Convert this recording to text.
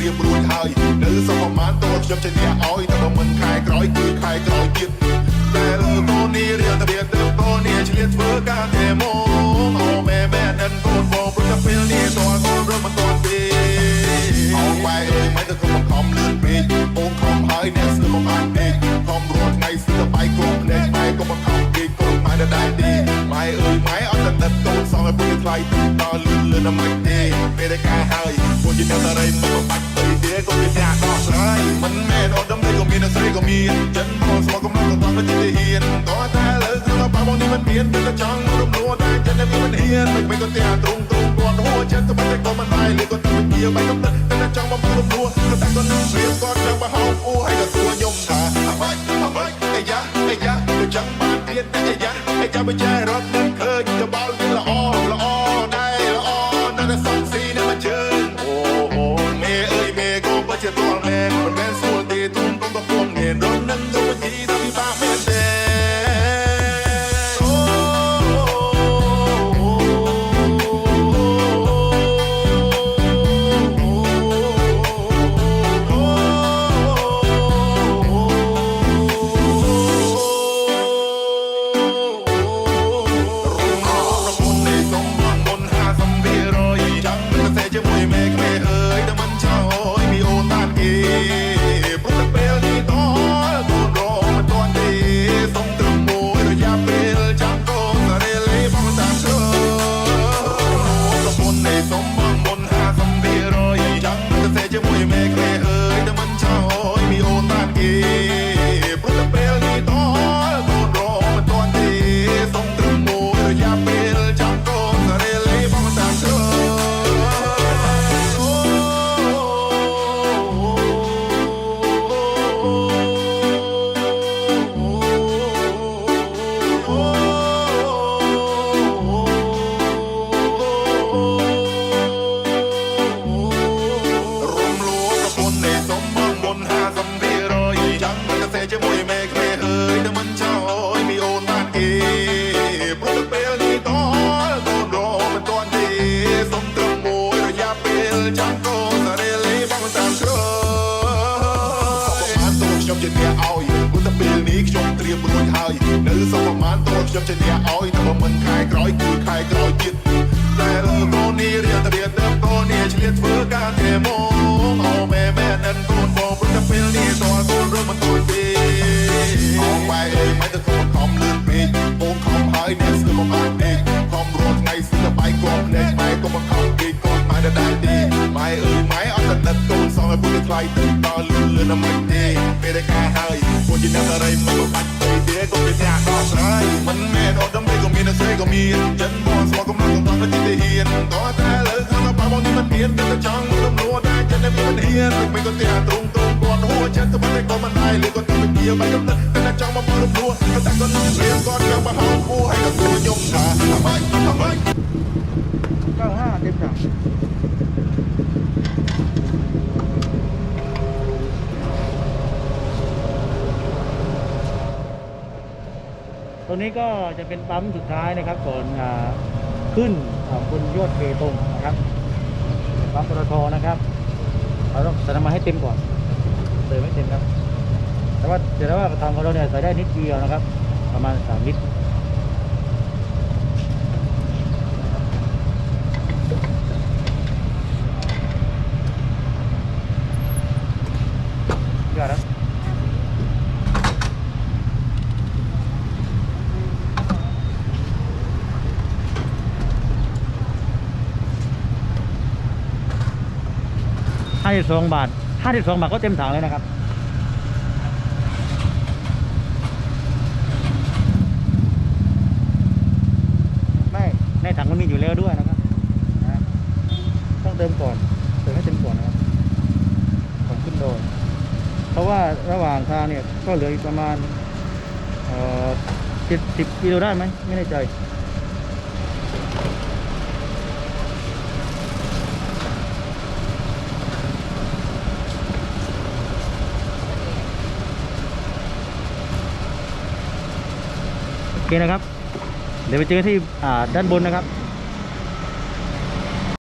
รียมរួចហើយនៅសពប្រមាណតខ្ញុំជាអ្នកឲ្យតែបើមិនខែក្រោយគឺខែក្រោយទៀតតែលើកូននេះរៀនតែវាទៅកូននេះឆ្លៀតធ្វើការតែមកអូមែមែនិនកូនបងព្រឹកពេលនេះតើកូនរត់មិនតន់ទេអោបែអើយមិនទៅខ្ញុំខំលឿនពេកអូនខំហើយអ្នកស្ទើរមកបានពេកខំរត់ថ្ងៃស្ទើរបែកគោភ្នែកបែកក៏មកខំពេកកូនម៉ែដដែលទេម៉ែអើយម៉ែអត់តែទឹកកូនសងឲ្យពុយថ្លៃដល់លឿនលឿនដល់មិនទេពេលតែការហើយពួកជាអ្នកតារីមកបាច់ទៅទេក៏ជាអ្នកដោះស្រាយមិនមែនអត់ដឹងទេក៏មានស្រីក៏មានចិនបងស្មោះកំឡុងក៏តាមទៅជាហ៊ានតើតែលើក្នុងបាបងនេះមិនមានតែចង់រំលោះតែចិននេះមិនហ៊ានមិនក៏តែទ្រង់គាត់ហួចិត្តទៅតែក៏មិនដែរលើក៏ទៅជាបែកកំទឹកតែចង់មករំលោះតែក៏នឹងព្រៀបគាត់ចង់បោះអូឲ្យក៏សួរខ្ញុំថាអ្វីអាយ៉ាទៅចង់បានទៀតតែអាយ៉ាបើចាយរត់មិនឃើញទៅបោលវាល្អដែរល្អណាស់សំស៊ីណាស់មកជើងអូមេអើយមេក៏បើជាតលមែនមិនមែនសួរទេទុំក៏ពុំមានរត់នឹងទៅជីទៅពិបាកមែនទេនៅសពប្រមាណតខ្ញុំជាអ្នកឲ្យតែបើមិនខែក្រោយគឺខែក្រោយទៀតតែលើកូននេះរៀនតែវាទៅកូននេះឆ្លៀតធ្វើការតែមកអូមែនិនកូនបងព្រឹកពេលនេះតើកូនរត់មិនតន់ទេអូបែអើយមិនទៅខំលឿនពេកអូនខំហើយអ្នកស្ទើរមកបានពេកខំរត់ថ្ងៃស្ទើរបែកគោភ្នែកបែកក៏មកខំពេកកូនម៉ែដដែលទេម៉ែអើយម៉ែអត់តែទឹកកូនសងឲ្យពុយថ្លៃដល់លឿនដល់មិនទេពេលតែការហើយពួកជាអ្នកតារីមកបាច់ទៅទេក៏ជាអ្នកដោះស្រាយមិនមែនអត់ដឹងទេក៏មានស្រីក៏មានចិនបងស្មោះកំឡុងក៏តាមទៅជាហ៊ានតើតែលើក្នុងបាបងនេះមិនមានតែចង់រំលោះតែចិននេះមិនហ៊ានមិនក៏តែទ្រង់គាត់ហួចិត្តទៅតែក៏មិនដែរលើក៏ទៅជាបែកកំទឹកតែចង់មករំលោះតែក៏នឹងព្រៀបគាត់ចង់បោះអូឲ្យក៏សួរខ្ញុំថាអ្វី95ទេចាตรงนี้ก็จะเป็นปั๊มสุดท้ายนะครับก่อนขึ้นบนยอดเบตงนะครับปั๊มปตทนะครับเราต้องใส่น้ำมันให้เต็มก่อนเติมไม่เต็มครับแต่ว่าทางของเราเนี่ยใส่ได้นิดเดียวนะครับประมาณ3 ลิตรเยอะนะ52 บาทก็เต็มถังเลยนะครับไม่ในถังมันมีอยู่แล้วด้วยนะครับต้องเติมก่อนเติมให้เต็มก่อนนะครับก่อนขึ้นโดยเพราะว่าระหว่างทางเนี่ยก็เหลืออีกประมาณ70 กิโลได้ไหมไม่แน่ใจ โอเคนะครับเดี๋ยวไปเจอที่ด้านบนนะครับ